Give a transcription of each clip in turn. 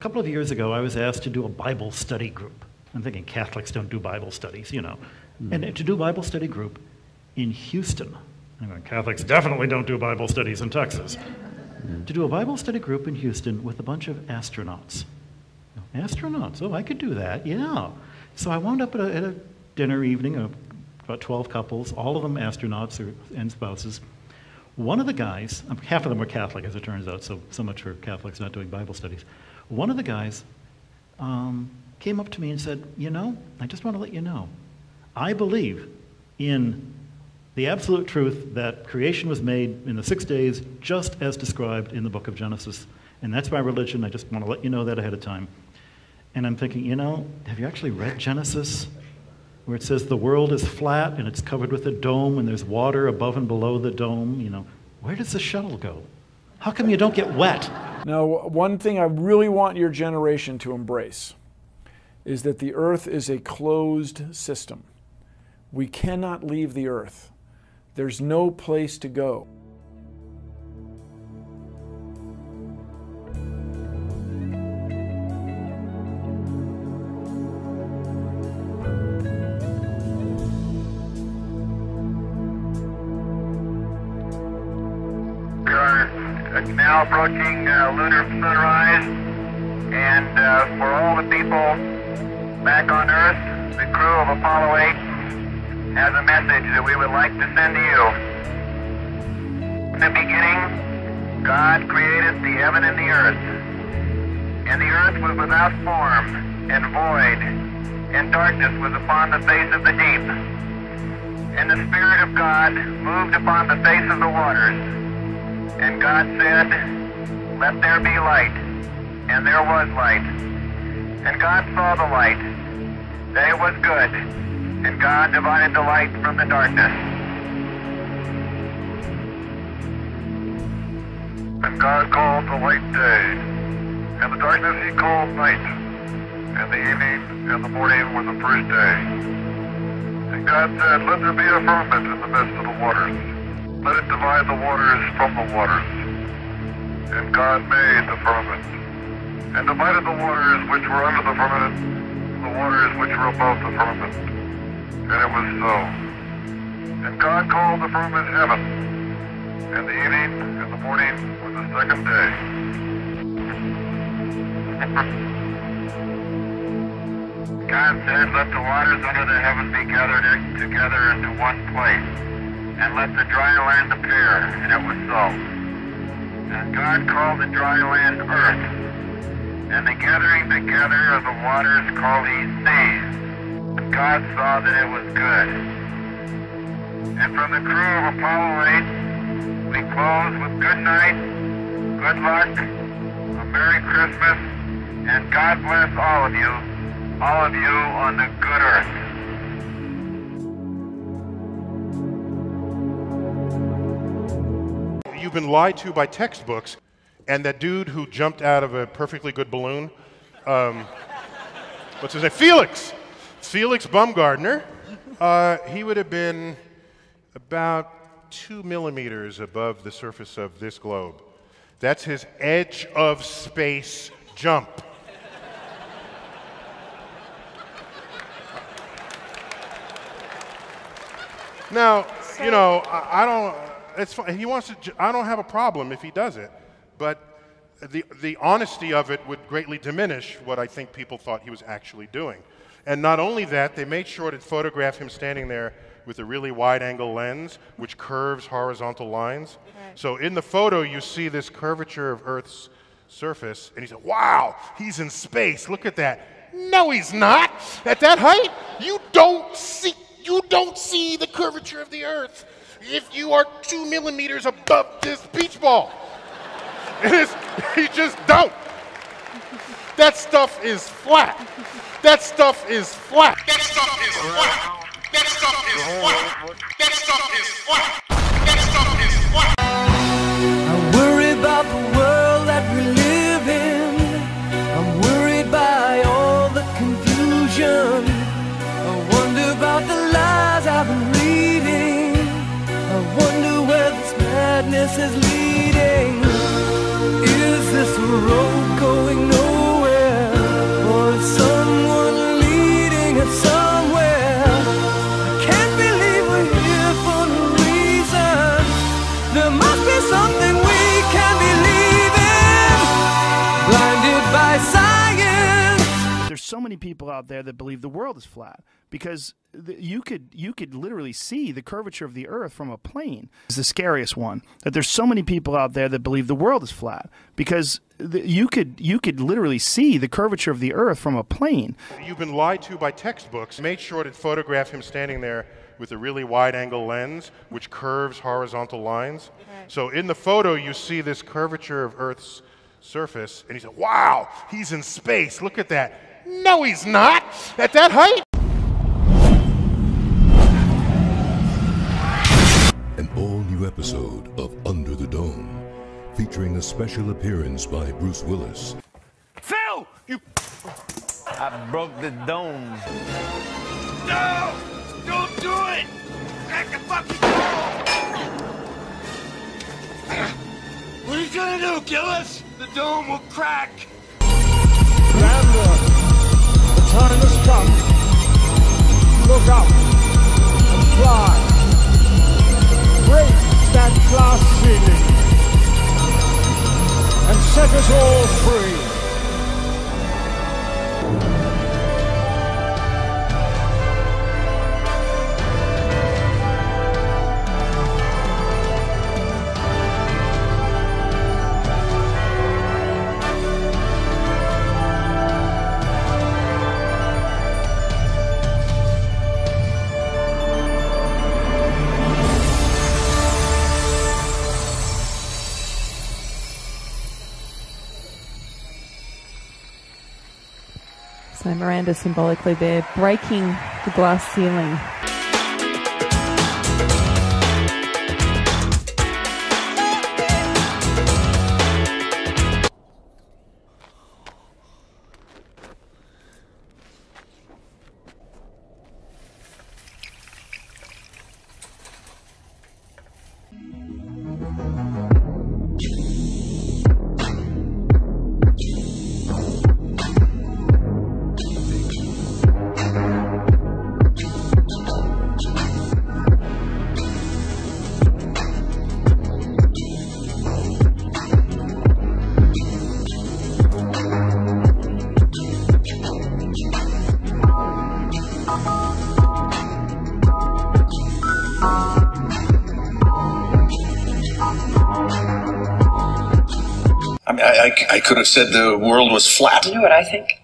A couple of years ago, I was asked to do a Bible study group. I'm thinking Catholics don't do Bible studies, you know. And to do a Bible study group in Houston. I'm going, Catholics definitely don't do Bible studies in Texas. To do a Bible study group in Houston with a bunch of astronauts. Astronauts, oh, I could do that, yeah. So I wound up at a dinner evening of about 12 couples, all of them astronauts and spouses. One of the guys, half of them were Catholic as it turns out, so much for Catholics not doing Bible studies. One of the guys came up to me and said, you know, I just want to let you know, I believe in the absolute truth that creation was made in the 6 days just as described in the book of Genesis. And that's my religion. I just want to let you know that ahead of time. And I'm thinking, you know, have you actually read Genesis? Where it says the world is flat and it's covered with a dome and there's water above and below the dome, you know. Where does the shuttle go? How come you don't get wet? Now, one thing I really want your generation to embrace is that the earth is a closed system. We cannot leave the earth. There's no place to go. Now approaching lunar sunrise, and for all the people back on Earth, the crew of Apollo 8 has a message that we would like to send to you. In the beginning, God created the heaven and the earth, and the earth was without form and void, and darkness was upon the face of the deep. And the Spirit of God moved upon the face of the waters. And God said, let there be light. And there was light. And God saw the light, that it was good. And God divided the light from the darkness. And God called the light day, and the darkness he called night. And the evening and the morning were the first day. And God said, let there be a firmament in the midst of the waters. Let it divide the waters from the waters. And God made the firmament, and divided the waters which were under the firmament from the waters which were above the firmament. And it was so. And God called the firmament heaven, and the evening and the morning were the second day. God said, let the waters under the heaven be gathered together into one place, and let the dry land appear, and it was so. And God called the dry land earth, and the gathering together of the waters called he seas. And God saw that it was good. And from the crew of Apollo 8, we close with good night, good luck, a Merry Christmas, and God bless all of you on the good earth. You've been lied to by textbooks, and that dude who jumped out of a perfectly good balloon, what's his name? Felix Baumgartner. He would have been about 2 millimeters above the surface of this globe. That's his edge of space jump. Now, you know, I don't. It's fine. He wants to. I don't have a problem if he does it, but the honesty of it would greatly diminish what I think people thought he was actually doing. And not only that, they made sure to photograph him standing there with a really wide-angle lens, which curves horizontal lines. Right. So in the photo, you see this curvature of Earth's surface, and he said, "Wow, he's in space. Look at that." No, he's not. At that height, you don't see the curvature of the Earth if you are 2 millimeters above this beach ball. You just don't. That stuff is flat. That stuff is flat. That stuff is flat. That stuff is flat. That stuff is flat. That stuff is flat. I worry about the world that we live in. I'm worried by all the confusion. I wonder about the lies I've been reading. I wonder where this madness is leading. Is this a road going nowhere? so many people out there that believe the world is flat, because you could literally see the curvature of the earth from a plane. It's the scariest one, that there's so many people out there that believe the world is flat, because you could literally see the curvature of the earth from a plane. You've been lied to by textbooks. Made sure to photograph him standing there with a really wide-angle lens, which curves horizontal lines. Right. So in the photo, you see this curvature of Earth's surface, and he said, wow, he's in space, look at that. No, he's not, at that height. An all-new episode of Under the Dome, featuring a special appearance by Bruce Willis. Phil! You... I broke the dome. No! Don't do it! Crack the fucking dome! What are you gonna do, kill us? The dome will crack! Commander, the time has come. Look up and fly. Break that glass ceiling and set us all free. So Miranda symbolically there, breaking the glass ceiling. I could have said the world was flat. You know what I think?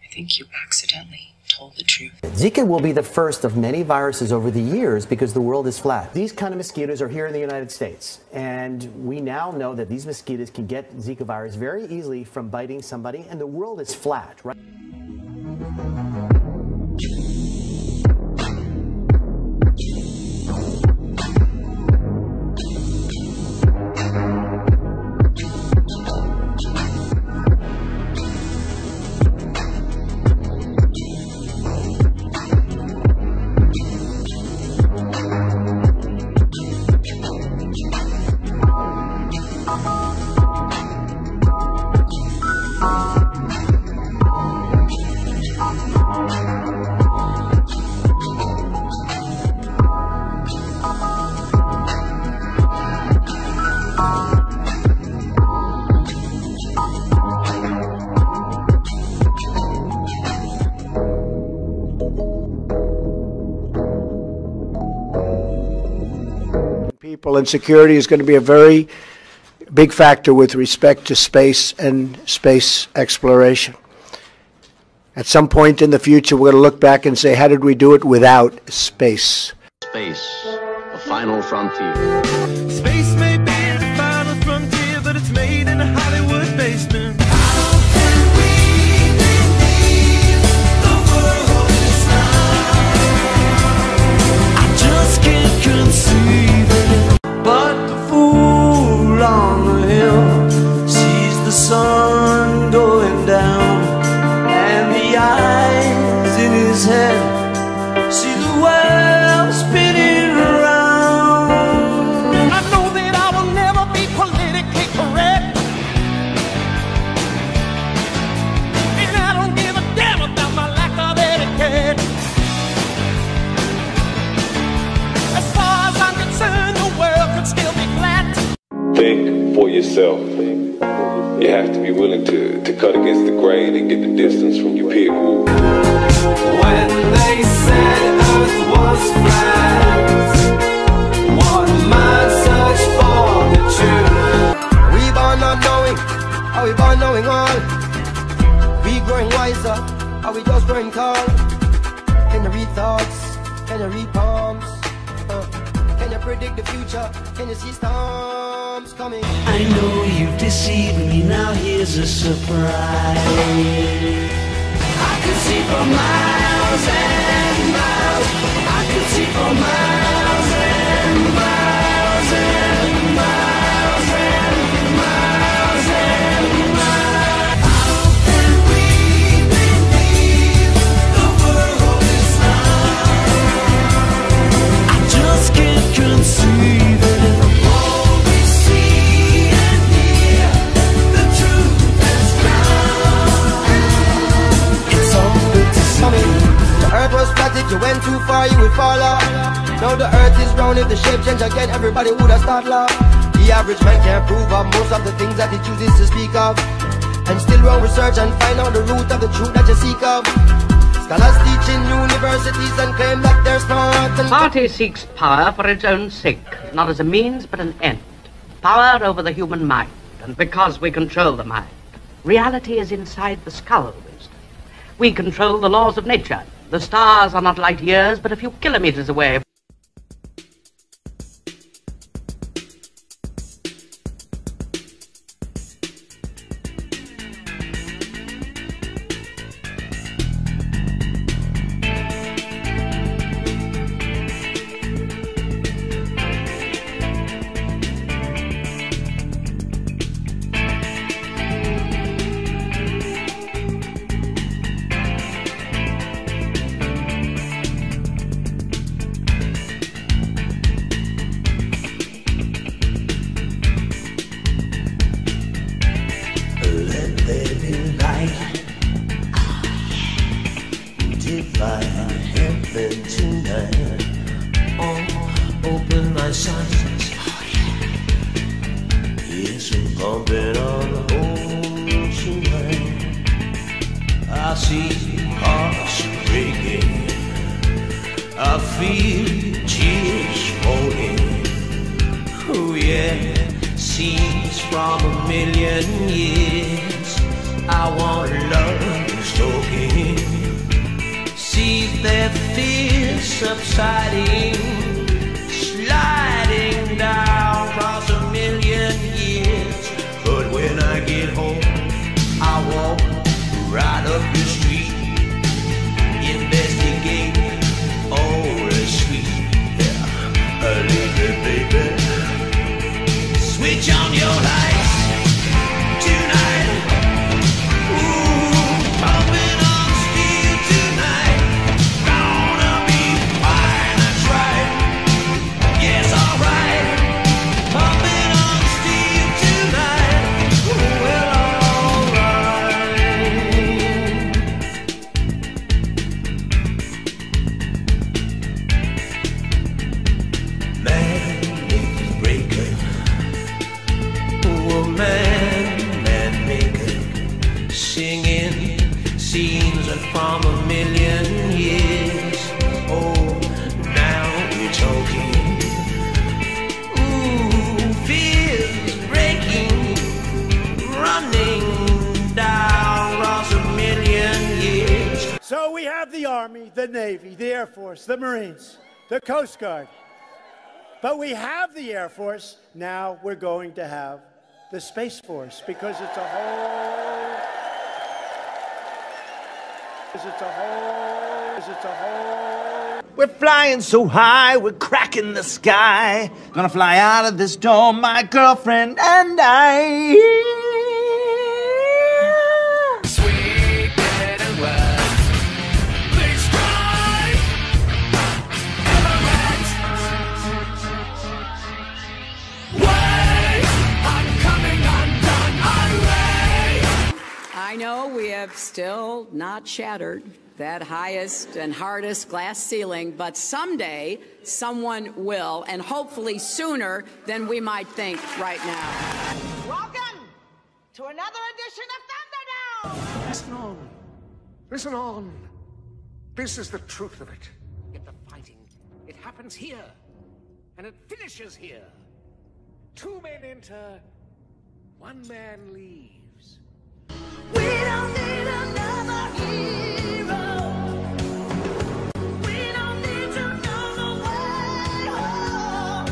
I think you accidentally told the truth. Zika will be the first of many viruses over the years because the world is flat. These kind of mosquitoes are here in the United States, and we now know that these mosquitoes can get Zika virus very easily from biting somebody, and the world is flat, right? And security is going to be a very big factor with respect to space and space exploration. At some point in the future, we're going to look back and say, how did we do it without space? Space, the final frontier. Space may be the final frontier, but it's made in a Hollywood basement. But the fool on the hill sees the sun going down, and the eyes in his head see the world spinning around. I know that I will never be politically correct, and I don't give a damn about my lack of etiquette. As far as I'm concerned, the world could still be flat. Think for yourself. You have to be willing to cut against the grain and get the distance from your peer group. When they said Earth was flat, one man searched for the truth. We born not knowing, are we born knowing all? We growing wiser, are we just growing tall? Can you read thoughts? Can you read palms? Can you predict the future? Can you see storms coming? I know you've deceived me, now here's a surprise. I could see for miles and miles. I could see for miles and miles and miles and miles and miles. How can we believe the world is not? I just can't conceive it. All we see and hear, the truth has gone. It's all good to see. The earth was flat, if you went too far you would fall off. Now the earth is round, if the shape change again everybody would have start laugh. The average man can't prove of most of the things that he chooses to speak of, and still run research and find out the root of the truth that you seek of. Scholars teach in universities and claim that they're smart. The party seeks power for its own sake, not as a means but an end. Power over the human mind, and because we control the mind. Reality is inside the skull, wisdom. We control the laws of nature. The stars are not light years, but a few kilometers away. The Marines, the Coast Guard. But we have the Air Force, now we're going to have the Space Force, because it's a whole. We're flying so high, we're cracking the sky. Gonna fly out of this dome, my girlfriend and I. I know we have still not shattered that highest and hardest glass ceiling, but someday someone will, and hopefully sooner than we might think right now. Welcome to another edition of Thunderdome! Listen on. Listen on. This is the truth of it. Yet the fighting, it happens here. And it finishes here. 2 men enter, 1 man leaves. We don't need another hero. We don't need to know the way home.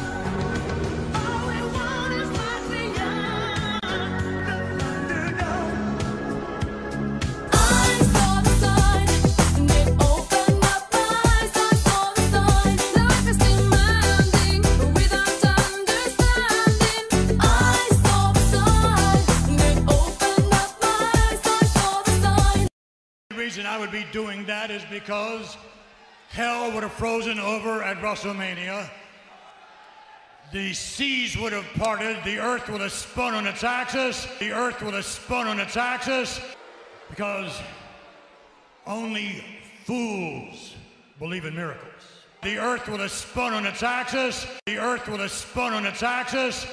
All we want is what's beyond the Thunderdome. I saw the sign, and it opened up my eyes. I saw the sign, life is demanding, but without understanding. I saw the sign, and it opened up my eyes. I saw the sign. The reason I would be doing that is because hell would have frozen over at WrestleMania. The seas would have parted. The earth would have spun on its axis. The earth would have spun on its axis. Because only fools believe in miracles. The earth would have spun on its axis. The earth would have spun on its axis.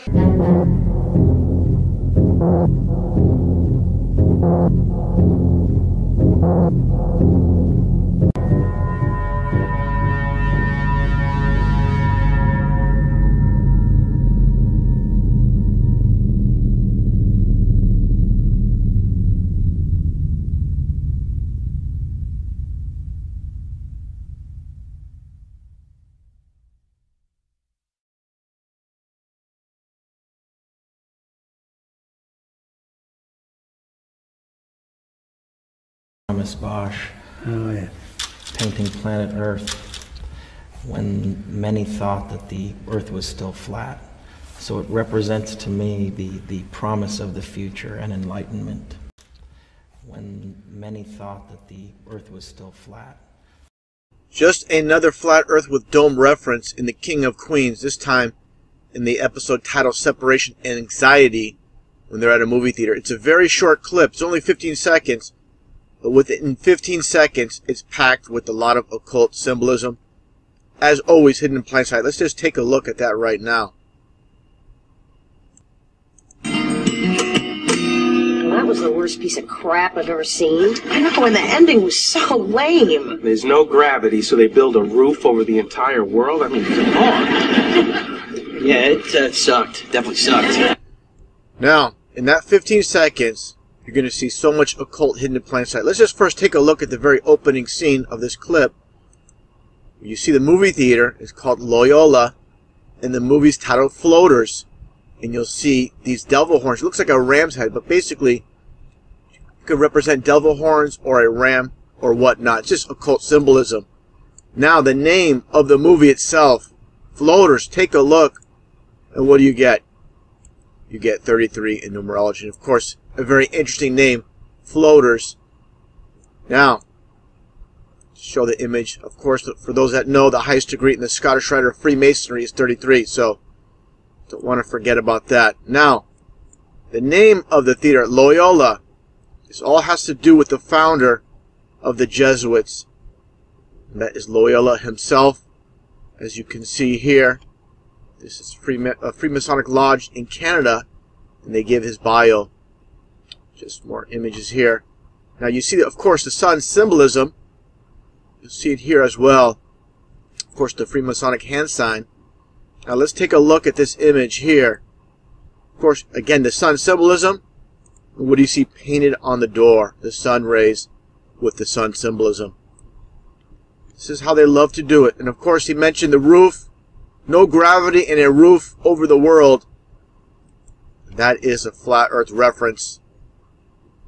Thomas Bosch, painting Planet Earth, when many thought that the Earth was still flat. So it represents to me the promise of the future and enlightenment, when many thought that the Earth was still flat. Just another flat Earth with dome reference in The King of Queens, this time in the episode titled Separation and Anxiety, when they're at a movie theater. It's a very short clip, it's only 15 seconds, but within 15 seconds, it's packed with a lot of occult symbolism. As always, hidden in plain sight. Let's just take a look at that right now. That was the worst piece of crap I've ever seen. I know, and the ending was so lame. There's no gravity, so they build a roof over the entire world? I mean, come on. Yeah, it sucked. Definitely sucked. Now, in that 15 seconds, you're going to see so much occult hidden in plain sight. Let's just first take a look at the very opening scene of this clip. You see the movie theater is called Loyola, and the movie's titled Floaters. And you'll see these devil horns. It looks like a ram's head, but basically it could represent devil horns or a ram or whatnot. It's just occult symbolism. Now, the name of the movie itself, Floaters, take a look, and what do you get? You get 33 in numerology. And of course, a very interesting name, Floaters. Now, to show the image, of course, for those that know, the highest degree in the Scottish Rite of Freemasonry is 33, so don't want to forget about that. Now, the name of the theater, Loyola, this all has to do with the founder of the Jesuits. And that is Loyola himself. As you can see here, this is a Freemasonic Lodge in Canada, and they give his bio. Just more images here. Now you see, of course, the sun symbolism. You'll see it here as well. Of course, the Freemasonic hand sign. Now let's take a look at this image here. Of course, again, the sun symbolism. And what do you see painted on the door? The sun rays with the sun symbolism. This is how they love to do it. And of course, he mentioned the roof. No gravity and a roof over the world. That is a flat earth reference.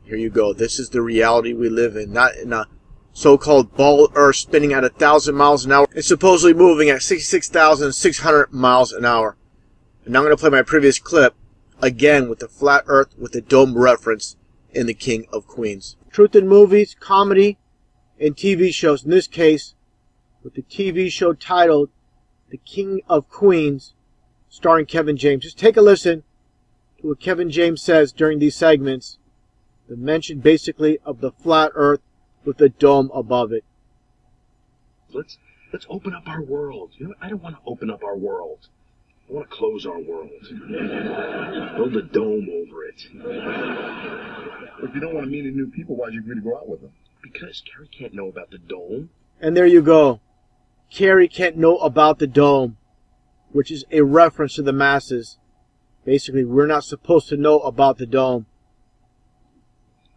Here you go. This is the reality we live in. Not in a so-called ball earth spinning at 1,000 miles an hour. It's supposedly moving at 66,600 miles an hour. And now I'm going to play my previous clip again with the flat earth with the dome reference in The King of Queens. Truth in movies, comedy, and TV shows. In this case, with the TV show titled The King of Queens, starring Kevin James. Just take a listen to what Kevin James says during these segments. The mention basically of the flat earth with the dome above it. Let's open up our world. You know, I don't want to open up our world. I want to close our world. Build a dome over it. If you don't want to meet any new people, why'd you agree to go out with them? Because Carrie can't know about the dome. And there you go. Carrie can't know about the dome, which is a reference to the masses. Basically, we're not supposed to know about the dome.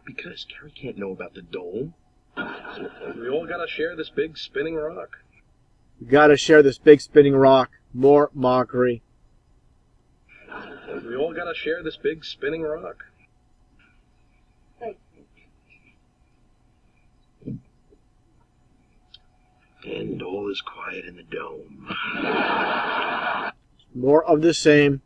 Because Carrie can't know about the dome. We all gotta share this big spinning rock. We gotta share this big spinning rock. More mockery. We all gotta share this big spinning rock. And all is quiet in the dome. More of the same.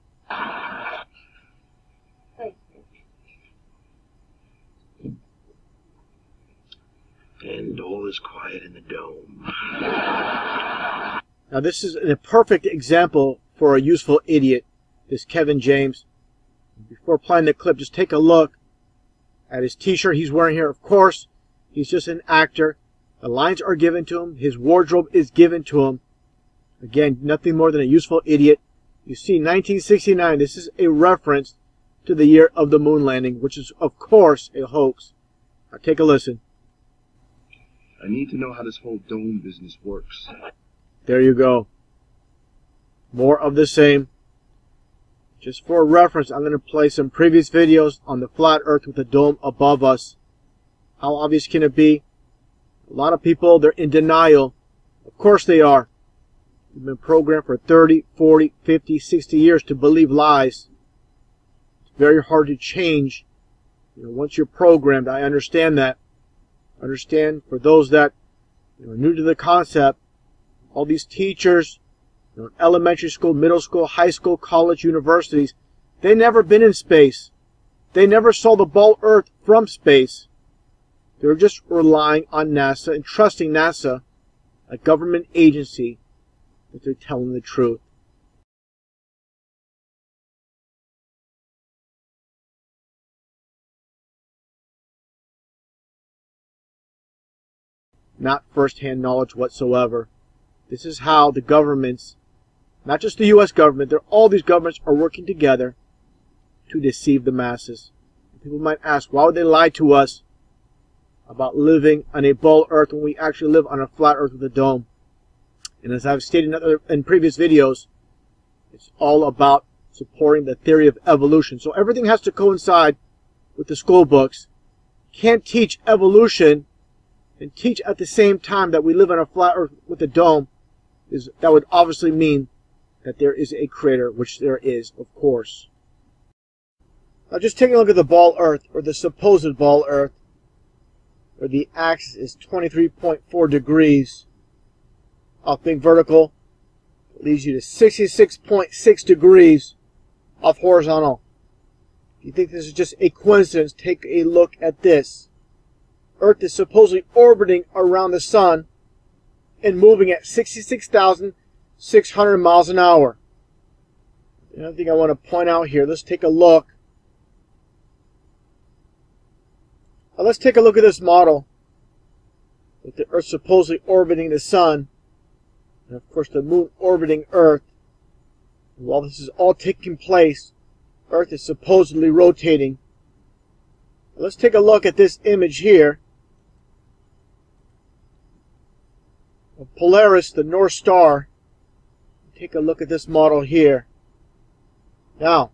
And all is quiet in the dome. Now this is a perfect example for a useful idiot, this Kevin James. Before playing the clip, just take a look at his t-shirt he's wearing here. Of course, he's just an actor. The lines are given to him. His wardrobe is given to him. Again, nothing more than a useful idiot. You see, 1969, this is a reference to the year of the moon landing, which is, of course, a hoax. Now take a listen. I need to know how this whole dome business works. There you go. More of the same. Just for reference, I'm going to play some previous videos on the flat earth with the dome above us. How obvious can it be? A lot of people, they're in denial. Of course they are. They've been programmed for 30, 40, 50, 60 years to believe lies. It's very hard to change. Once you're programmed, I understand that. Understand, for those that are new to the concept, all these teachers, elementary school, middle school, high school, college, universities, they never been in space. They never saw the ball Earth from space. They're just relying on NASA and trusting NASA, a government agency, that they're telling the truth. Not first-hand knowledge whatsoever. This is how the governments, not just the U.S. government, all these governments are working together to deceive the masses. People might ask, why would they lie to us about living on a ball Earth when we actually live on a flat Earth with a dome? And as I've stated in previous videos, it's all about supporting the theory of evolution. So everything has to coincide with the school books. Can't teach evolution and teach at the same time that we live on a flat Earth with a dome. That would obviously mean that there is a creator, which there is, of course. Now just taking a look at the ball Earth, or the supposed ball Earth, where the axis is 23.4 degrees. Off being vertical, it leads you to 66.6 degrees off horizontal. If you think this is just a coincidence, take a look at this. Earth is supposedly orbiting around the sun and moving at 66,600 miles an hour. Another thing I want to point out here, let's take a look. Now let's take a look at this model with the Earth supposedly orbiting the sun, and of course the moon orbiting Earth. And while this is all taking place, Earth is supposedly rotating. Now let's take a look at this image here of Polaris, the North Star. Take a look at this model here. Now,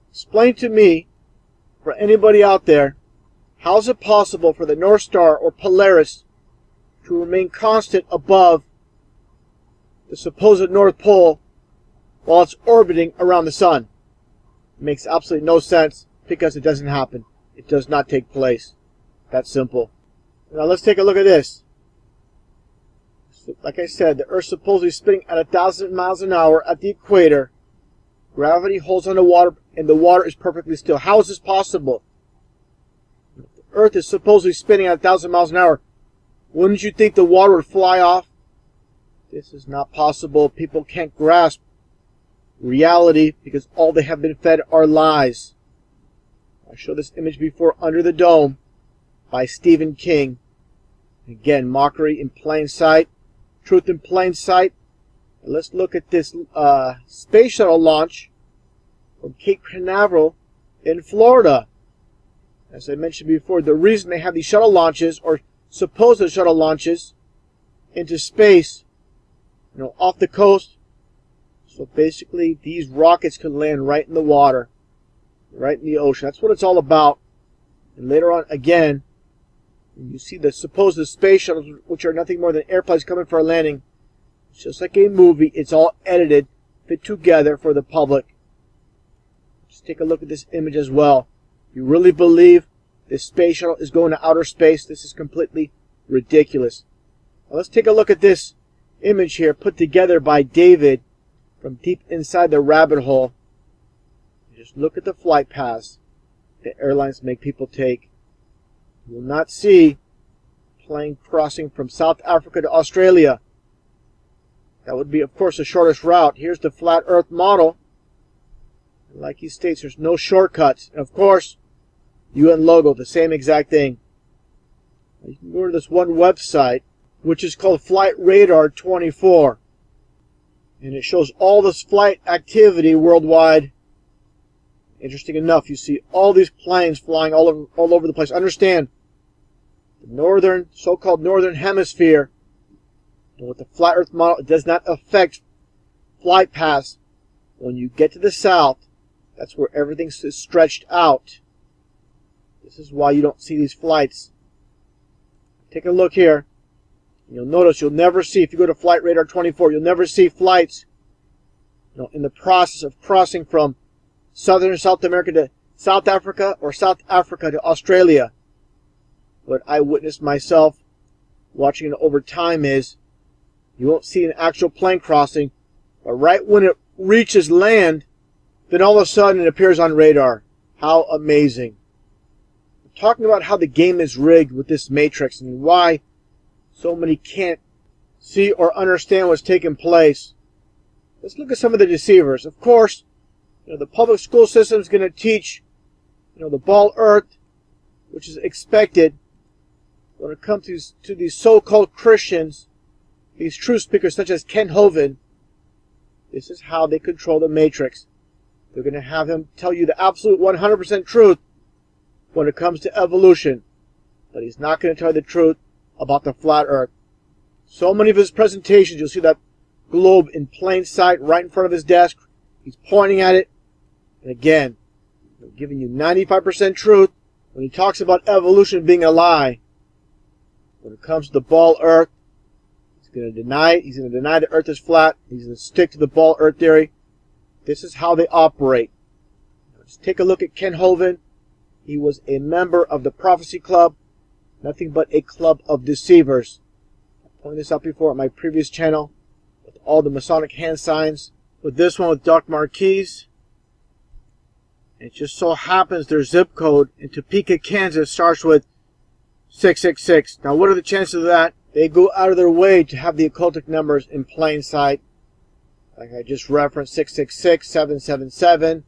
explain to me, for anybody out there, how is it possible for the North Star or Polaris to remain constant above the supposed North Pole while it's orbiting around the sun? It makes absolutely no sense because it doesn't happen. It does not take place. That's simple. Now let's take a look at this. Like I said, the Earth supposedly spinning at 1,000 miles an hour at the equator. Gravity holds on the water, and the water is perfectly still. How is this possible? The Earth is supposedly spinning at 1,000 miles an hour. Wouldn't you think the water would fly off? This is not possible. People can't grasp reality because all they have been fed are lies. I showed this image before, Under the Dome by Stephen King. Again, mockery in plain sight, truth in plain sight, Let's look at this space shuttle launch from Cape Canaveral in Florida. As I mentioned before, the reason they have these shuttle launches, or supposed shuttle launches, into space, off the coast, so basically these rockets can land right in the water, right in the ocean. That's what it's all about. And later on, again, you see the supposed space shuttles, which are nothing more than airplanes coming for a landing. It's just like a movie. It's all edited, fit together for the public. Just take a look at this image as well. You really believe this space shuttle is going to outer space? This is completely ridiculous. Now let's take a look at this image here put together by David from deep inside the rabbit hole. Just look at the flight paths the airlines make people take. You will not see plane crossing from South Africa to Australia. That would be, of course, the shortest route. Here's the flat Earth model. Like he states, there's no shortcuts. And of course, UN logo, the same exact thing. You can go to this one website, which is called Flight Radar 24. And it shows all this flight activity worldwide. Interesting enough, you see all these planes flying all over the place. Understand, the so-called northern hemisphere, and with the flat Earth model, it does not affect flight paths. When you get to the south, that's where everything is stretched out. This is why you don't see these flights. Take a look here. You'll notice you'll never see, if you go to Flight Radar 24, you'll never see flights in the process of crossing from southern South America to South Africa or South Africa to Australia. What I witnessed myself watching it over time is you won't see an actual plane crossing, but right when it reaches land, then all of a sudden it appears on radar. How amazing. I'm talking about how the game is rigged with this matrix and why so many can't see or understand what's taking place. Let's look at some of the deceivers. Of course, the public school system is going to teach, the ball earth, which is expected when it comes to these so-called Christians, these truth speakers such as Ken Hovind. This is how they control the matrix. They're going to have him tell you the absolute 100% truth when it comes to evolution, but he's not going to tell you the truth about the flat earth. So many of his presentations, you'll see that globe in plain sight right in front of his desk. He's pointing at it. And again, giving you 95% truth when he talks about evolution being a lie. When it comes to the ball earth, he's going to deny it. He's going to deny the earth is flat. He's going to stick to the ball earth theory. This is how they operate. Let's take a look at Ken Hovind. He was a member of the Prophecy Club. Nothing but a club of deceivers. I pointed this out before on my previous channel with all the Masonic hand signs. With this one with Doc Marquise. It just so happens their zip code in Topeka, Kansas starts with 666. Now what are the chances of that? They go out of their way to have the occultic numbers in plain sight. Like I just referenced, 666, 777,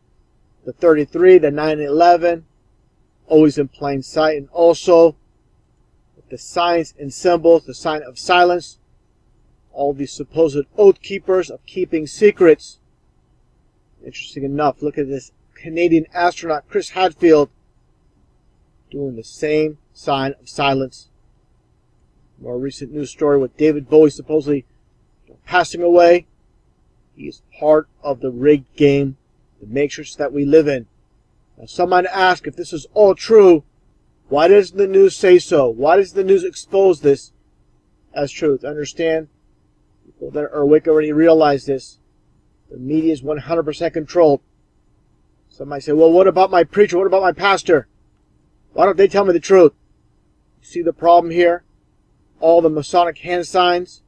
the 33, the 911. Always in plain sight. And also the signs and symbols, the sign of silence, all these supposed oath keepers of keeping secrets. Interesting enough, look at this Canadian astronaut Chris Hadfield doing the same sign of silence. More recent news story with David Bowie supposedly passing away. He is part of the rigged game, the matrix that we live in. Now some might ask, if this is all true, why doesn't the news say so? Why does the news expose this as truth? Understand? People that are awake already realize this. The media is 100% controlled. Some might say, well, what about my preacher? What about my pastor? Why don't they tell me the truth? You see the problem here? All the Masonic hand signs,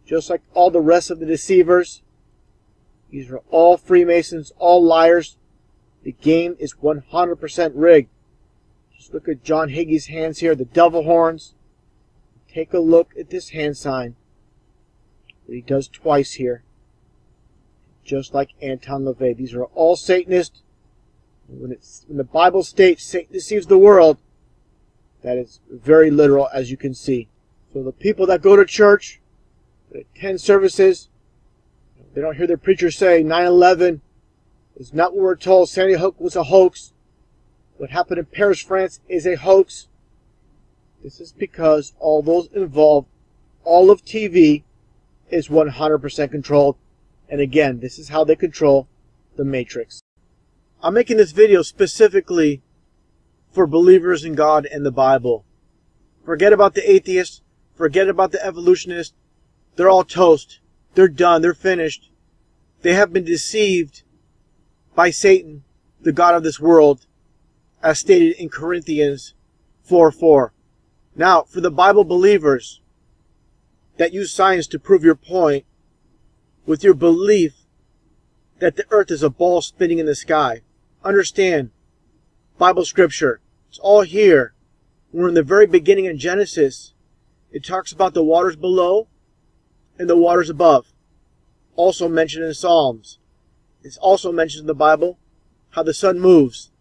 just like all the rest of the deceivers. These are all Freemasons, all liars. The game is 100% rigged. Just look at John Hagee's hands here, the devil horns. Take a look at this hand sign that he does twice here. Just like Anton LaVey. These are all Satanists. When the Bible states Satan deceives the world, that is very literal, as you can see. So the people that go to church, that attend services, They don't hear their preacher say 9/11 is not what we're told. Sandy Hook was a hoax. What happened in Paris, France is a hoax. This is because all those involved, all of TV is 100% controlled. And again, this is how they control the Matrix. I'm making this video specifically for believers in God and the Bible. Forget about the atheists. Forget about the evolutionists. They're all toast. They're done. They're finished. They have been deceived by Satan, the god of this world, as stated in Corinthians 4:4. Now, for the Bible believers that use science to prove your point with your belief that the earth is a ball spinning in the sky, understand Bible scripture. It's all here. We're in the very beginning in Genesis. It talks about the waters below and the waters above. Also mentioned in Psalms. It's also mentioned in the Bible how the sun moves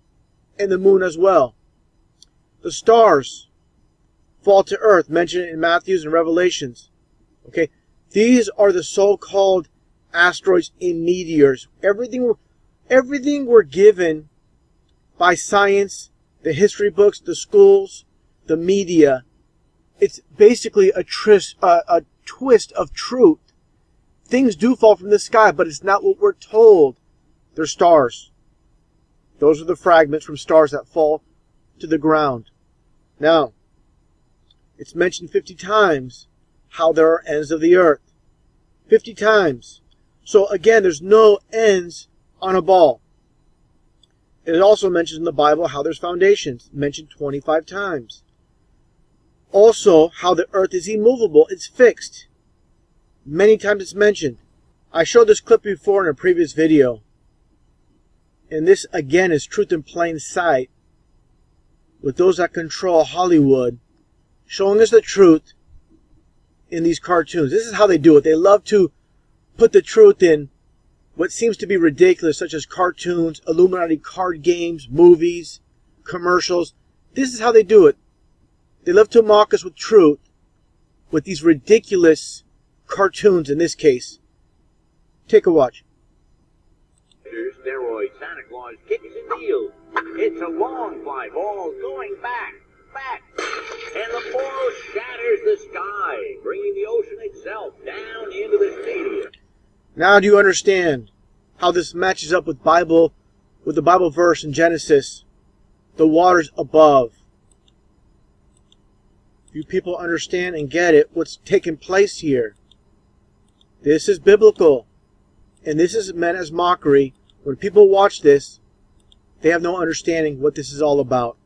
and the moon as well. The stars fall to earth, mentioned in Matthews and Revelations. Okay, these are the so-called asteroids and meteors. Everything we're given by science, the history books, the schools, the media. It's basically a twist of truth. Things do fall from the sky, but it's not what we're told. They're stars. Those are the fragments from stars that fall to the ground. Now, it's mentioned 50 times how there are ends of the earth. 50 times. So again, there's no ends on a ball. It also mentions in the Bible how there's foundations, mentioned 25 times. Also, how the earth is immovable, it's fixed. Many times it's mentioned. I showed this clip before in a previous video. And this again is truth in plain sight with those that control Hollywood showing us the truth in these cartoons. This is how they do it. They love to put the truth in what seems to be ridiculous, such as cartoons, Illuminati card games, movies, commercials. This is how they do it. They love to mock us with truth with these ridiculous cartoons in this case. Take a watch. Steroid Santa Claus kicks and deals. It's a long fly ball going back, and the ball shatters the sky, bringing the ocean itself down into the stadium. Now do you understand how this matches up with the Bible verse in Genesis? The waters above. You people understand and get it, what's taking place here. This is biblical. And this is meant as mockery. When people watch this, they have no understanding what this is all about.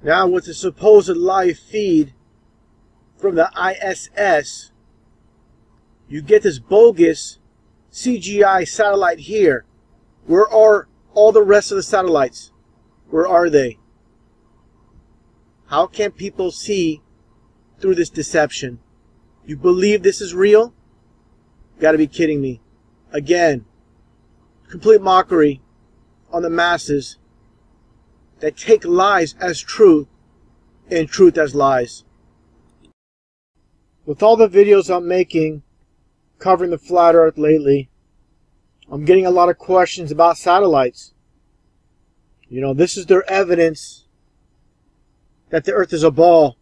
Now with the supposed live feed from the ISS, you get this bogus CGI satellite here. Where are all the rest of the satellites? Where are they? How can people see through this deception? You believe this is real? You gotta be kidding me. Again, complete mockery on the masses that take lies as truth and truth as lies. With all the videos I'm making covering the flat earth lately, I'm getting a lot of questions about satellites. You know, this is their evidence that the earth is a ball.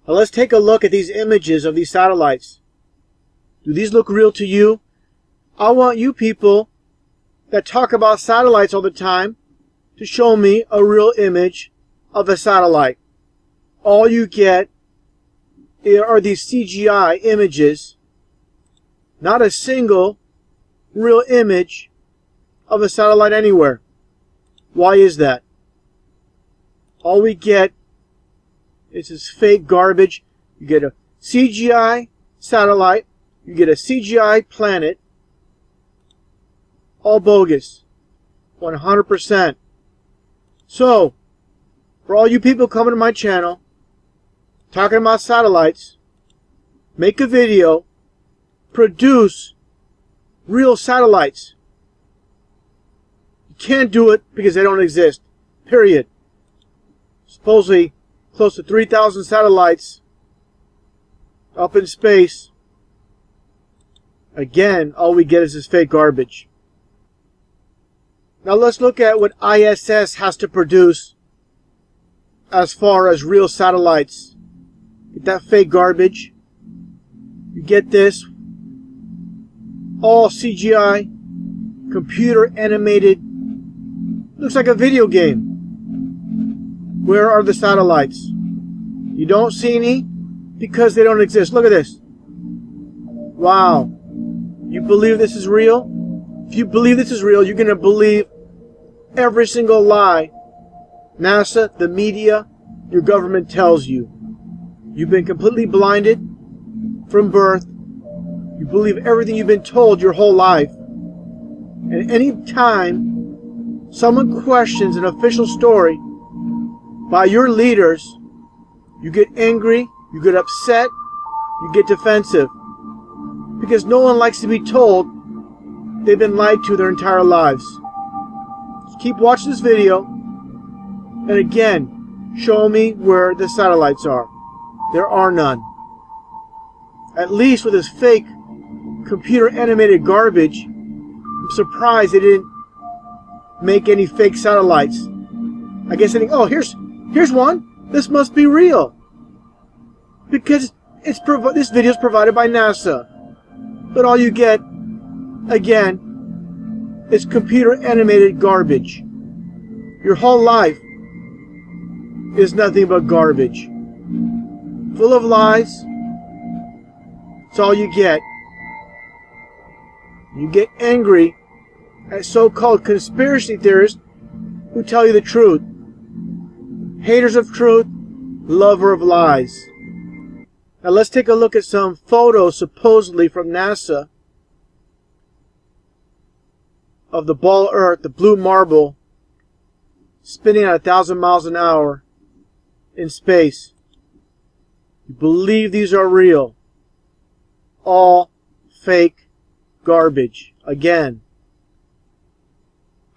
Now let's take a look at these images of these satellites. Do these look real to you? I want you people that talk about satellites all the time to show me a real image of a satellite. All you get are these CGI images, not a single real image of a satellite anywhere. Why is that? All we get is this fake garbage. You get a CGI satellite, you get a CGI planet, all bogus. 100%. So, for all you people coming to my channel, talking about satellites, make a video, produce real satellites. You can't do it because they don't exist. Period. Supposedly, close to 3,000 satellites up in space. Again, all we get is this fake garbage. Now let's look at what ISS has to produce as far as real satellites. Get that fake garbage. You get this. All CGI, computer animated. Looks like a video game. Where are the satellites? You don't see any because they don't exist. Look at this. Wow. You believe this is real? If you believe this is real, you're going to believe every single lie NASA, the media, your government tells you. You've been completely blinded from birth. You believe everything you've been told your whole life. And any time someone questions an official story by your leaders, you get angry, you get upset, you get defensive. Because no one likes to be told they've been lied to their entire lives. Just keep watching this video, and again, show me where the satellites are. There are none. At least with this fake computer animated garbage, I'm surprised they didn't make any fake satellites. I guess they think, oh, here's one. This must be real. Because this video is provided by NASA. But all you get, again, is computer animated garbage. Your whole life is nothing but garbage. Full of lies. That's all you get. You get angry at so-called conspiracy theorists who tell you the truth. Haters of truth, lover of lies. Now let's take a look at some photos supposedly from NASA of the ball Earth, the blue marble, spinning at 1,000 miles an hour in space. You believe these are real. All fake garbage. Again.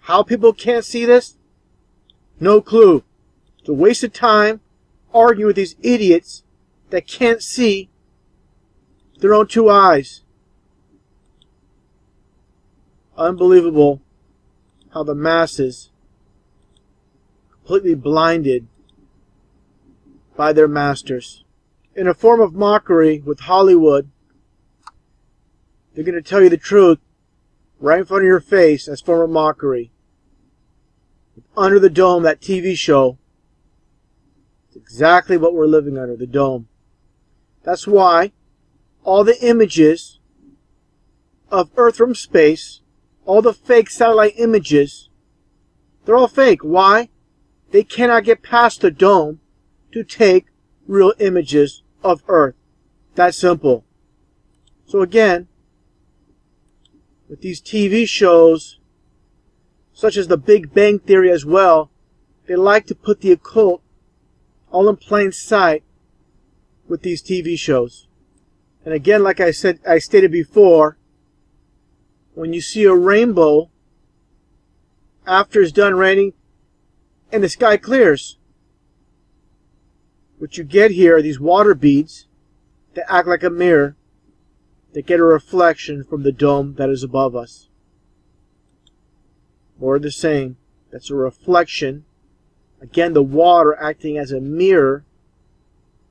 How people can't see this? No clue. It's a waste of time arguing with these idiots that can't see their own two eyes. Unbelievable how the masses completely blinded by their masters. In a form of mockery with Hollywood, they're going to tell you the truth right in front of your face as form of mockery. Under the Dome, that TV show, it's exactly what we're living under, the dome. That's why all the images of Earth from space, all the fake satellite images, they're all fake. Why? They cannot get past the dome to take real images of Earth. That simple. So again, with these TV shows, such as the Big Bang Theory as well, they like to put the occult all in plain sight with these TV shows. And again, like I stated before, when you see a rainbow after it's done raining and the sky clears, what you get here are these water beads that act like a mirror that get a reflection from the dome that is above us. More of the same. That's a reflection. Again, the water acting as a mirror,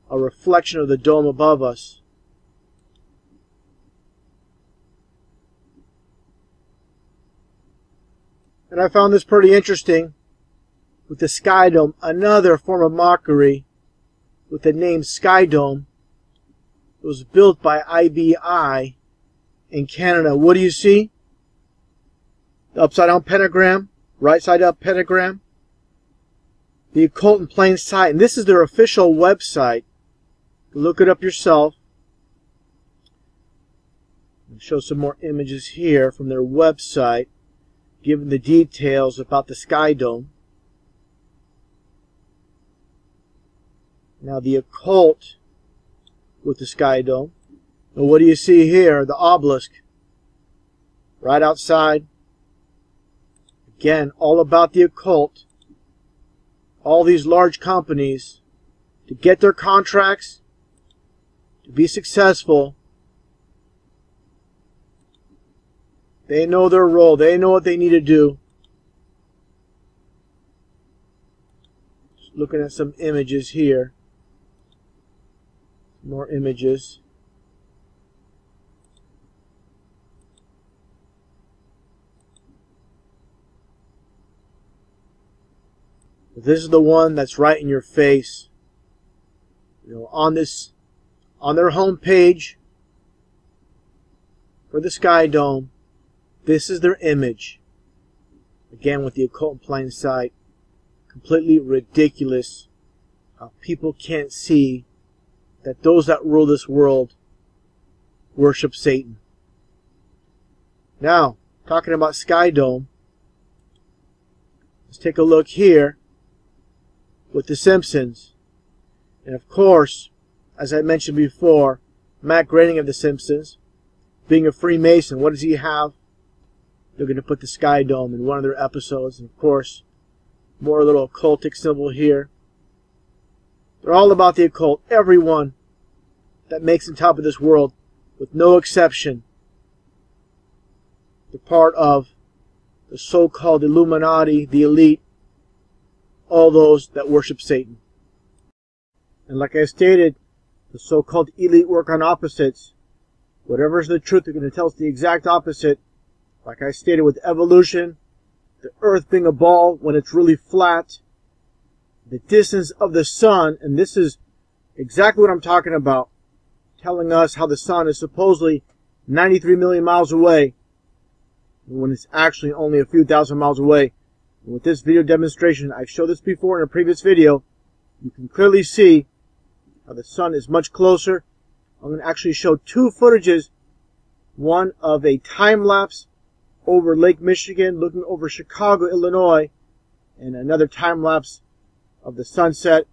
a reflection of the dome above us. And I found this pretty interesting with the Sky Dome, another form of mockery with the name Sky Dome. It was built by IBI in Canada. What do you see? The upside down pentagram, right side up pentagram. The occult in plain sight. And this is their official website. Look it up yourself. I'll show some more images here from their website, giving the details about the Sky Dome. Now the occult with the Sky Dome. And what do you see here? The obelisk. Right outside. Again, all about the occult. All these large companies, to get their contracts, to be successful, They know their role. They know what they need to do. Just looking at some images here. More images. This is the one that's right in your face. You know, on their home page for the Sky Dome, this is their image. Again, with the occult in plain sight. Completely ridiculous how people can't see that those that rule this world worship Satan. Now, talking about Sky Dome, let's take a look here with The Simpsons. And of course, as I mentioned before, Matt Groening of The Simpsons, being a Freemason, what does he have? They're going to put the Sky Dome in one of their episodes. And of course, more little occultic symbol here. They're all about the occult. Everyone that makes on top of this world, with no exception, they're part of the so-called Illuminati, the elite, all those that worship Satan. And like I stated, the so-called elite work on opposites. Whatever's the truth, they're going to tell us the exact opposite. Like I stated with evolution, the earth being a ball when it's really flat, the distance of the sun, and this is exactly what I'm talking about, telling us how the sun is supposedly 93 million miles away, when it's actually only a few thousand miles away. And with this video demonstration, I've showed this before in a previous video, you can clearly see how the sun is much closer. I'm going to actually show two footages, one of a time-lapse over Lake Michigan looking over Chicago, Illinois, and another time-lapse of the sunset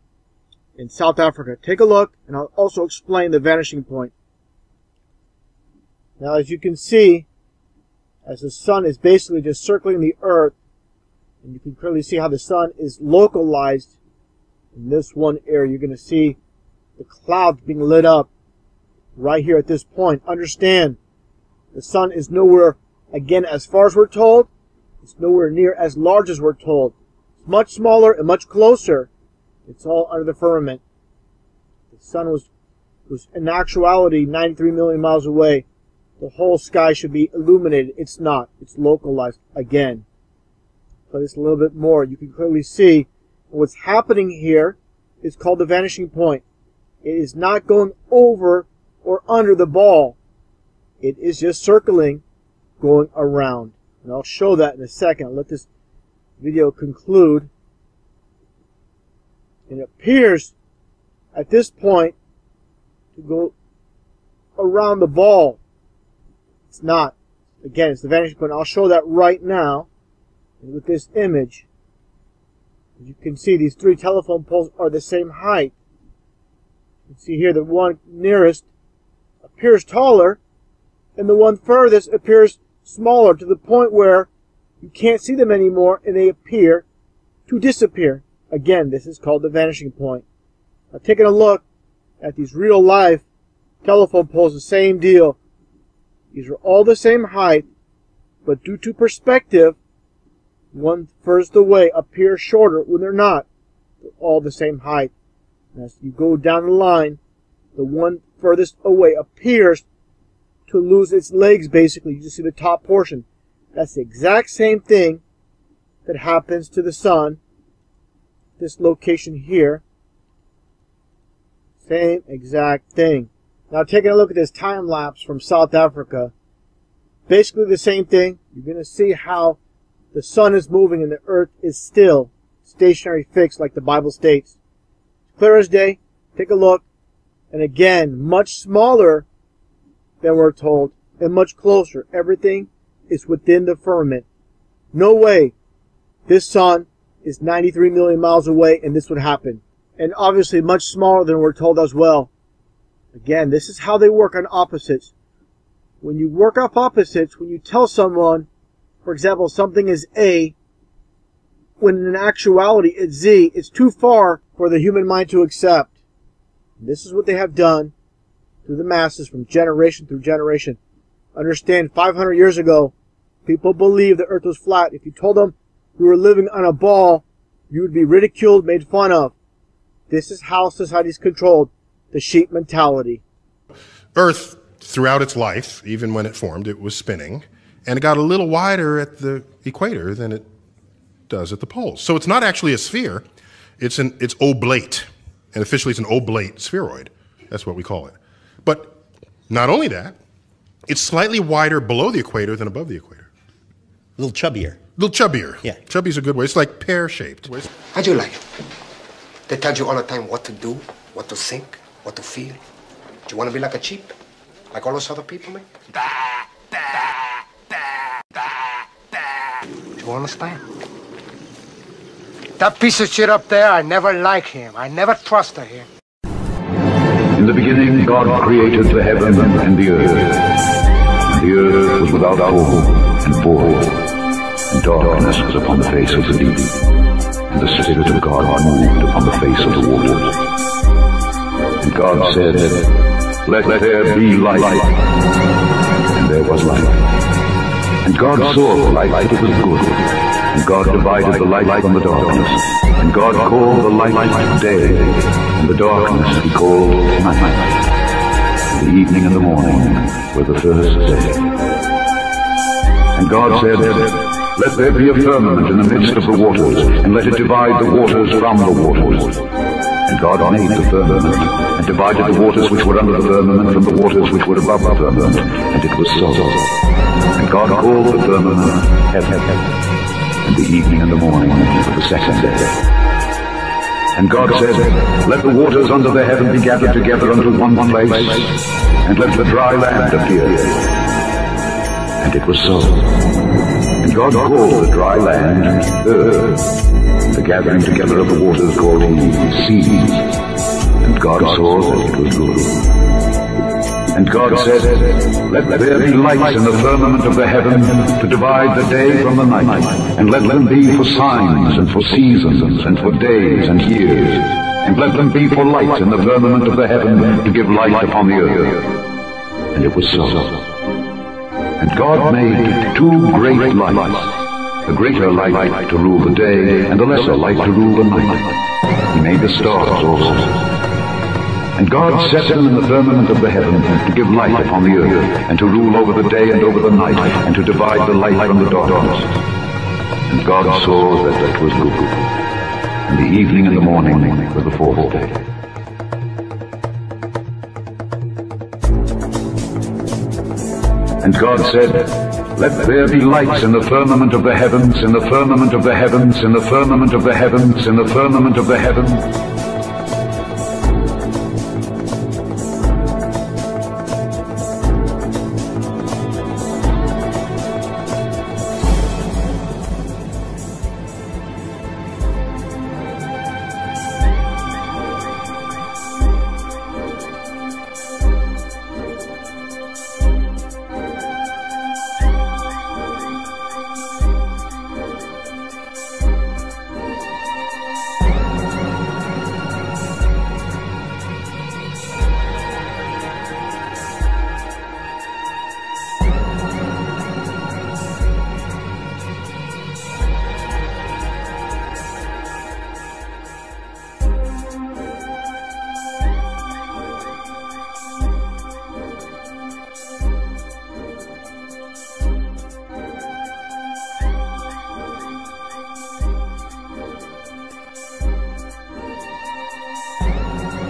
in South Africa. Take a look, and I'll also explain the vanishing point. Now, as you can see, as the sun is basically just circling the earth, and you can clearly see how the sun is localized in this one area. You're going to see the clouds being lit up right here at this point. Understand, the sun is nowhere, again, as far as we're told, it's nowhere near as large as we're told. It's much smaller and much closer. It's all under the firmament. The sun was in actuality 93 million miles away. The whole sky should be illuminated. It's not. It's localized again. But it's a little bit more. You can clearly see what's happening here is called the vanishing point. It is not going over or under the ball. It is just circling, going around. And I'll show that in a second. I'll let this video conclude. And it appears at this point to go around the ball. It's not. Again, it's the vanishing point. I'll show that right now. And with this image, as you can see, these three telephone poles are the same height. You can see here the one nearest appears taller, and the one furthest appears smaller, to the point where you can't see them anymore, and they appear to disappear. Again, this is called the vanishing point. Now, taking a look at these real life telephone poles, the same deal. These are all the same height, but due to perspective, one furthest away appears shorter when they're not. They're all the same height. And as you go down the line, the one furthest away appears to lose its legs, basically. You just see the top portion. That's the exact same thing that happens to the sun. This location here. Same exact thing. Now, taking a look at this time lapse from South Africa. Basically the same thing. You're going to see how the sun is moving and the earth is still stationary, fixed, like the Bible states. Clear as day. Take a look. And again, much smaller than we're told, and much closer. Everything is within the firmament. No way this sun is 93 million miles away and this would happen. And obviously much smaller than we're told as well. Again, this is how they work on opposites. When you work off opposites, when you tell someone, for example, something is A, when in actuality it's Z, it's too far for the human mind to accept. And this is what they have done to the masses from generation through generation. Understand, 500 years ago, People believed the earth was flat. If you told them you were living on a ball, you would be ridiculed, made fun of. This is how society is controlled. The sheep mentality. Earth, throughout its life, even when it formed, it was spinning, and it got a little wider at the equator than it does at the poles. So it's not actually a sphere, it's oblate, and officially it's an oblate spheroid. That's what we call it. But not only that, it's slightly wider below the equator than above the equator. A little chubbier. A little chubbier. Yeah. Chubby's a good way. It's like pear-shaped. How do you like it? They tell you all the time what to do, what to think, what to feel. Do you want to be like a sheep? Like all those other people, man? Do you understand? That piece of shit up there, I never like him. I never trusted him. In the beginning, God created the heaven and the earth. And the earth was without form and void, and darkness was upon the face of the deep. And the Spirit of God moved upon the face of the waters. And God said, "Let there be light." And there was light. And God saw the light that it was good. And God divided the light from the darkness. And God called the light day, and the darkness He called night. And the evening and the morning were the first day. And God said, "Let there be a firmament in the midst of the waters, and let it divide the waters from the waters." And God made the firmament, and divided the waters which were under the firmament from the waters which were above the firmament, and it was so. And God called the firmament heaven, and the evening and the morning were the second day. And God said, "Let the waters under the heaven be gathered together unto one place, and let the dry land appear." And it was so. And God called the dry land earth, the gathering together of the waters called He seas. And God saw that it was good. And God said, "Let there be lights in the firmament of the heaven to divide the day from the night, and let them be for signs and for seasons and for days and years, and let them be for lights in the firmament of the heaven to give light upon the earth." And it was so. And God made two great lights, the greater light to rule the day, and the lesser light to rule the night. He made the stars also. And God set them in the firmament of the heaven to give light upon the earth, and to rule over the day and over the night, and to divide the light from the darkness. And God saw that that was good. And the evening and the morning were the fourth day. And God said, "Let there be lights in the firmament of the heavens, in the firmament of the heavens, in the firmament of the heavens, in the firmament of the heavens."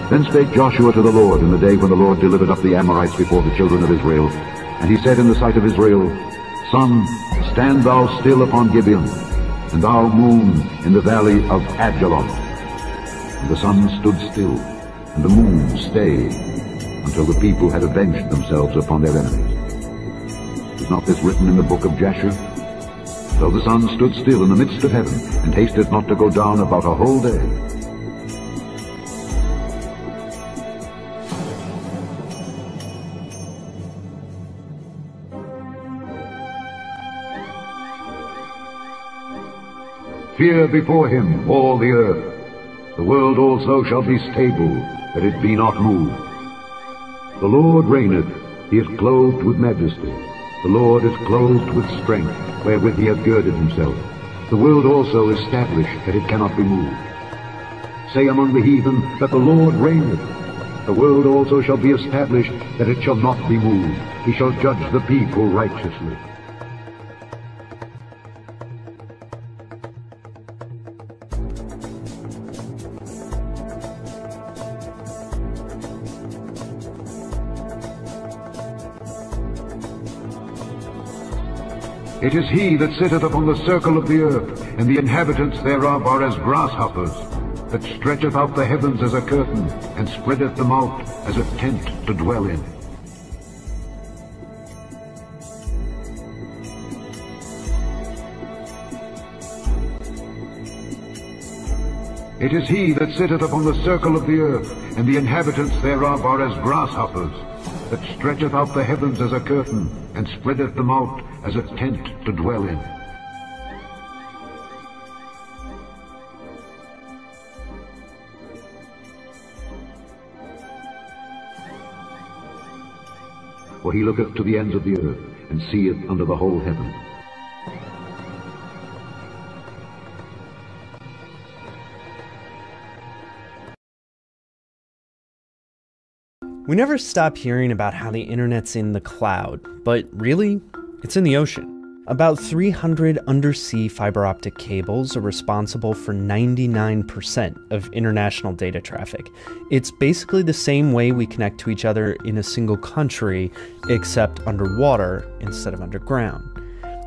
Then spake Joshua to the Lord in the day when the Lord delivered up the Amorites before the children of Israel. And he said in the sight of Israel, "Sun, stand thou still upon Gibeon, and thou moon in the valley of Ajalon." And the sun stood still, and the moon stayed, until the people had avenged themselves upon their enemies. Is not this written in the book of Jasher? So the sun stood still in the midst of heaven, and hasted not to go down about a whole day. Fear before him all the earth. The world also shall be stable, that it be not moved. The Lord reigneth, he is clothed with majesty. The Lord is clothed with strength, wherewith he hath girded himself. The world also is established, that it cannot be moved. Say among the heathen that the Lord reigneth. The world also shall be established, that it shall not be moved. He shall judge the people righteously. It is he that sitteth upon the circle of the earth, and the inhabitants thereof are as grasshoppers, that stretcheth out the heavens as a curtain, and spreadeth them out as a tent to dwell in. It is he that sitteth upon the circle of the earth, and the inhabitants thereof are as grasshoppers, that stretcheth out the heavens as a curtain, and spreadeth them out as a tent to dwell in. For he looketh to the ends of the earth, and seeth under the whole heaven. We never stop hearing about how the internet's in the cloud, but really, it's in the ocean. About 300 undersea fiber optic cables are responsible for 99% of international data traffic. It's basically the same way we connect to each other in a single country, except underwater instead of underground.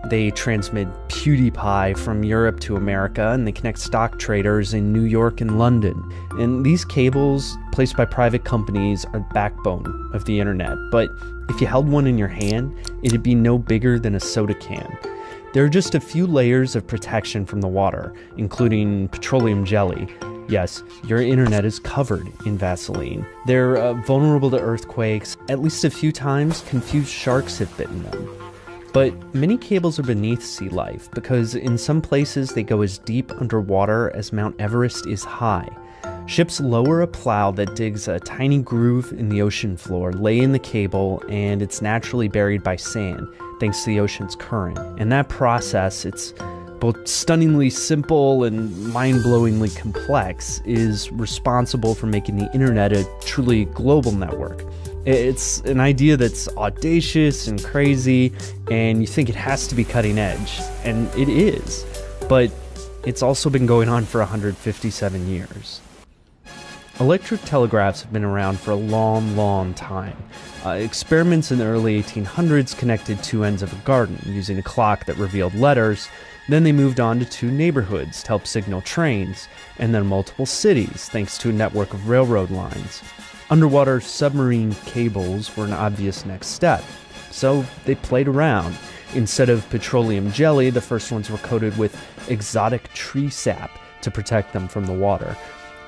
They transmit PewDiePie from Europe to America, and they connect stock traders in New York and London. And these cables, placed by private companies, are the backbone of the internet. But if you held one in your hand, it'd be no bigger than a soda can. There are just a few layers of protection from the water, including petroleum jelly. Yes, your internet is covered in Vaseline. They're vulnerable to earthquakes. At least a few times, confused sharks have bitten them. But many cables are beneath sea life because in some places they go as deep underwater as Mount Everest is high. Ships lower a plow that digs a tiny groove in the ocean floor, lay in the cable, and it's naturally buried by sand thanks to the ocean's current. And that process, it's both stunningly simple and mind-blowingly complex, is responsible for making the internet a truly global network. It's an idea that's audacious and crazy, and you think it has to be cutting edge, and it is, but it's also been going on for 157 years. Electric telegraphs have been around for a long, long time. Experiments in the early 1800s connected two ends of a garden using a clock that revealed letters. Then they moved on to two neighborhoods to help signal trains, and then multiple cities thanks to a network of railroad lines. Underwater submarine cables were an obvious next step, so they played around. Instead of petroleum jelly, the first ones were coated with exotic tree sap to protect them from the water.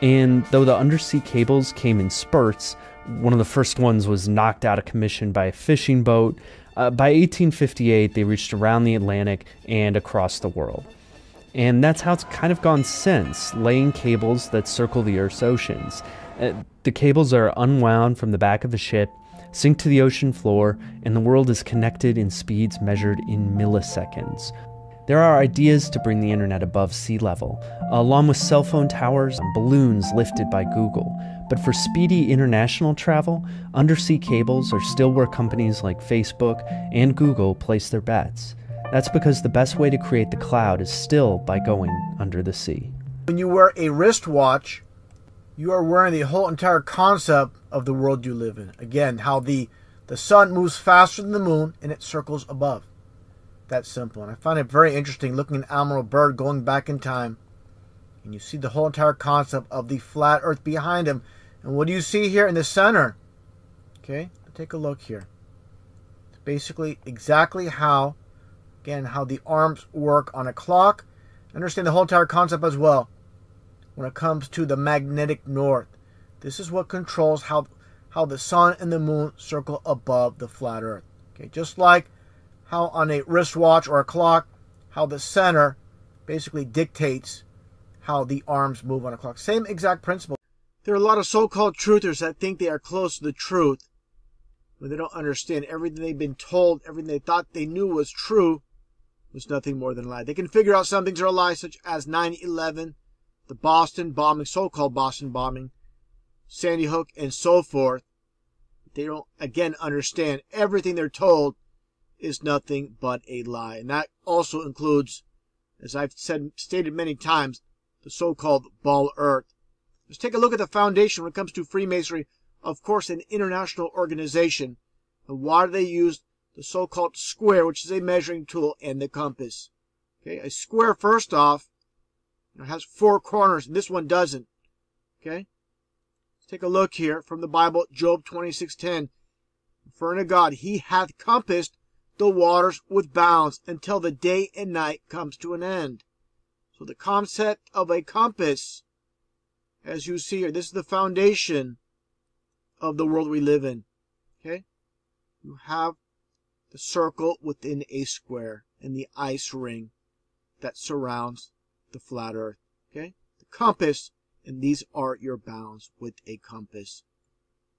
And though the undersea cables came in spurts, one of the first ones was knocked out of commission by a fishing boat. By 1858, they reached around the Atlantic and across the world. And that's how it's kind of gone since, laying cables that circle the Earth's oceans. The cables are unwound from the back of a ship, sink to the ocean floor, and the world is connected in speeds measured in milliseconds. There are ideas to bring the internet above sea level, along with cell phone towers and balloons lifted by Google. But for speedy international travel, undersea cables are still where companies like Facebook and Google place their bets. That's because the best way to create the cloud is still by going under the sea. When you wear a wristwatch, you are wearing the whole entire concept of the world you live in. Again, how the sun moves faster than the moon and it circles above. That's simple. And I find it very interesting looking at Admiral Byrd going back in time. And you see the whole entire concept of the flat earth behind him. And what do you see here in the center? Okay, take a look here. It's basically exactly how, again, how the arms work on a clock. Understand the whole entire concept as well. When it comes to the magnetic north, this is what controls how the sun and the moon circle above the flat earth. Okay, just like how on a wristwatch or a clock, how the center basically dictates how the arms move on a clock. Same exact principle. There are a lot of so-called truthers that think they are close to the truth when they don't understand everything they've been told, everything they thought they knew was true, was nothing more than a lie. They can figure out some things are a lie, such as 9/11, the Boston bombing, so-called Boston bombing, Sandy Hook, and so forth. They don't, again, understand everything they're told is nothing but a lie. And that also includes, as I've stated many times, the so-called ball earth. Let's take a look at the foundation when it comes to Freemasonry, of course, an international organization. And why do they use the so-called square, which is a measuring tool, and the compass? Okay, a square, first off, has 4 corners, and this one doesn't. Okay? Let's take a look here from the Bible, Job 26:10. Referring to God, He hath compassed the waters with bounds until the day and night comes to an end. So the concept of a compass, as you see here, this is the foundation of the world we live in. Okay? You have the circle within a square and the ice ring that surrounds the flat earth. Okay? The compass, and these are your bounds with a compass.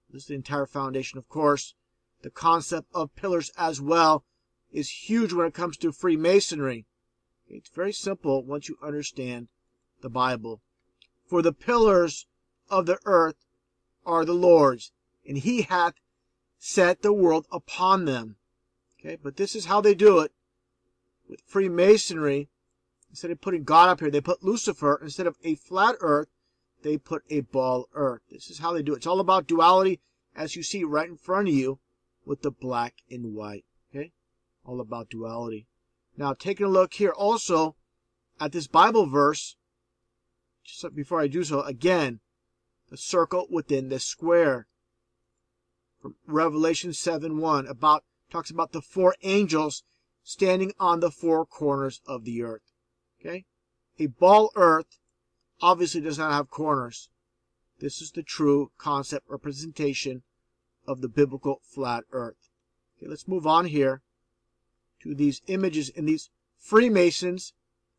This is the entire foundation, of course. The concept of pillars as well is huge when it comes to Freemasonry. It's very simple once you understand the Bible. For the pillars of the earth are the Lord's, and He hath set the world upon them. Okay, but this is how they do it. With Freemasonry, instead of putting God up here, they put Lucifer. Instead of a flat earth, they put a ball earth. This is how they do it. It's all about duality, as you see right in front of you with the black and white. Okay, all about duality. Now, taking a look here also at this Bible verse, just before I do so, again, the circle within the square. From Revelation 7:1, talks about the 4 angels standing on the 4 corners of the earth. Okay? A ball earth obviously does not have corners. This is the true concept representation of the biblical flat earth. Okay, let's move on here to these images and these Freemasons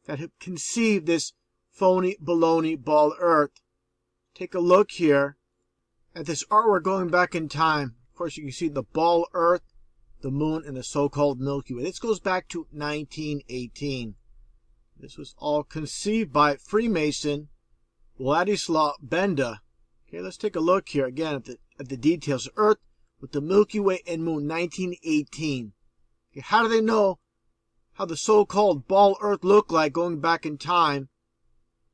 that have conceived this phony baloney ball earth. Take a look here at this artwork going back in time. Of course, you can see the ball earth, the moon, and the so-called Milky Way. This goes back to 1918. This was all conceived by Freemason Władysław Benda. Okay, let's take a look here again at the details. Earth with the Milky Way and moon, 1918. Okay, how do they know how the so-called ball earth looked like going back in time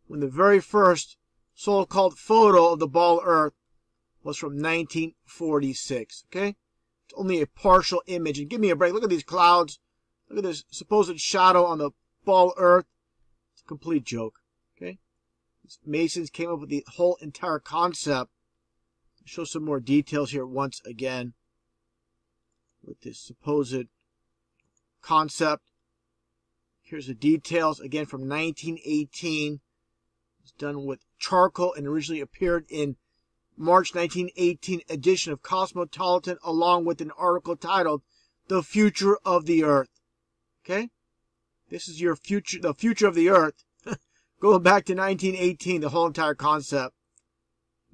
when the very first so-called photo of the ball earth was from 1946? Okay, it's only a partial image. And give me a break. Look at these clouds. Look at this supposed shadow on the ball earth. It's a complete joke. Okay, these Masons came up with the whole entire concept. I'll show some more details here once again with this supposed concept. Here's the details again from 1918. It's done with charcoal and originally appeared in March 1918 edition of Cosmopolitan, along with an article titled "The Future of the Earth." Okay, this is your future, the future of the Earth, going back to 1918. The whole entire concept,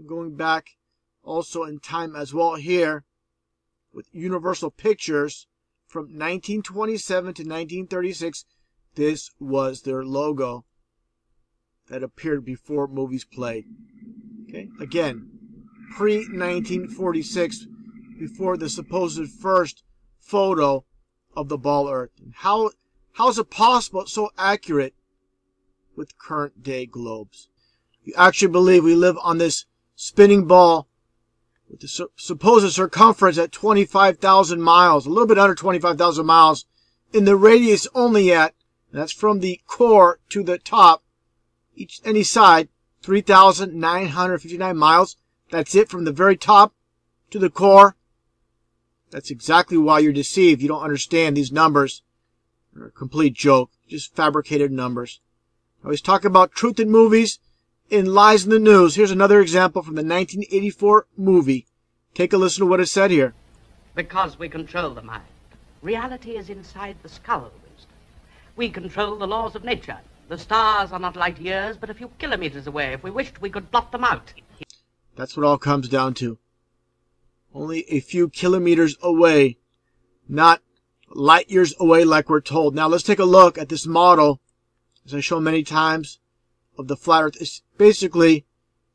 going back also in time as well here with Universal Pictures from 1927 to 1936. This was their logo that appeared before movies played. Okay, again, pre-1946, before the supposed first photo of the ball earth. And how is it possible it's so accurate with current day globes? You actually believe we live on this spinning ball with the supposed circumference at 25,000 miles, a little bit under 25,000 miles, in the radius only at, and that's from the core to the top, any side, 3,959 miles. That's it from the very top to the core. That's exactly why you're deceived. You don't understand these numbers. They're a complete joke. Just fabricated numbers. I always talk about truth in movies and lies in the news. Here's another example from the 1984 movie. Take a listen to what is said here. Because we control the mind. Reality is inside the skull. We control the laws of nature. The stars are not light years, but a few kilometers away. If we wished, we could blot them out. That's what it all comes down to. only a few kilometers away, not light years away like we're told. Now let's take a look at this model, as I show many times, of the flat earth. It's basically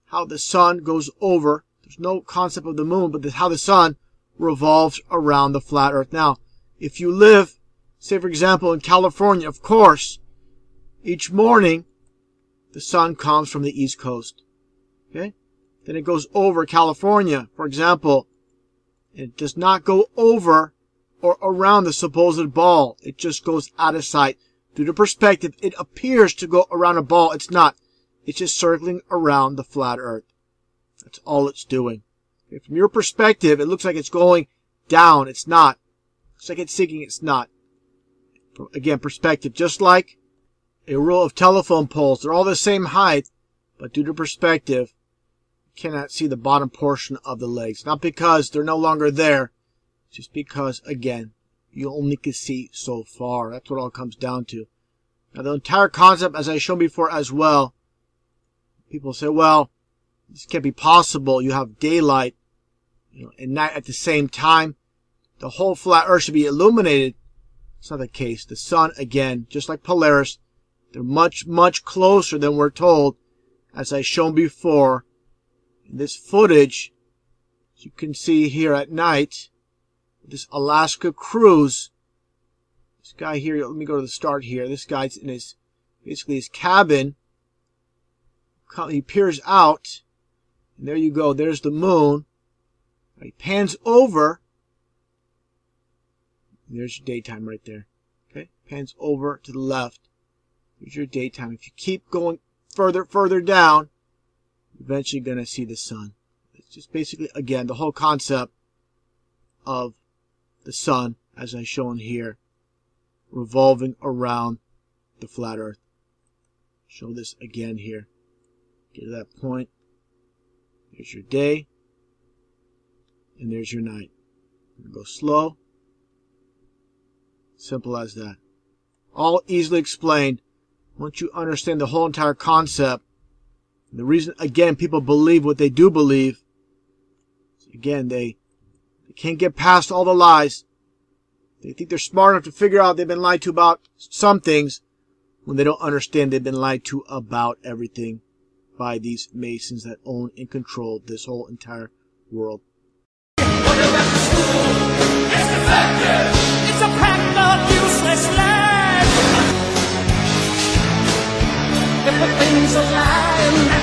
how the sun goes over. There's no concept of the moon, but how the sun revolves around the flat earth. Now, if you live, say for example, in California, of course, each morning the sun comes from the East Coast. Okay? Then it goes over California, for example. It does not go over or around the supposed ball. It just goes out of sight. Due to perspective, it appears to go around a ball. It's not. It's just circling around the flat earth. That's all it's doing. Okay? From your perspective, it looks like it's going down. It's not. Looks like it's sinking. It's not. Again, perspective. Just like a row of telephone poles. They're all the same height, but due to perspective, you cannot see the bottom portion of the legs. Not because they're no longer there, just because, again, you only can see so far. That's what it all comes down to. Now, the entire concept, as I showed before as well, people say, well, this can't be possible. You have daylight, and night at the same time. The whole flat earth should be illuminated. It's not the case. The sun, again, just like Polaris, they're much, much closer than we're told, as I shown before. In this footage, as you can see here at night, this Alaska cruise, this guy here, let me go to the start here. This guy's in his, basically his cabin. He peers out, and there you go. There's the moon. He pans over. And there's your daytime right there. Okay, pans over to the left. Here's your daytime. If you keep going further down, you're eventually going to see the sun. It's just basically, again, the whole concept of the sun, as I shown here, revolving around the flat earth. Show this again here. Get to that point. There's your day. And there's your night. Go slow. Simple as that. All easily explained once you understand the whole entire concept. The reason, again, people believe what they do believe, again, they can't get past all the lies. They think they're smart enough to figure out they've been lied to about some things when they don't understand they've been lied to about everything by these Masons that own and control this whole entire world. It's a pack of useless lies. If the things are lying.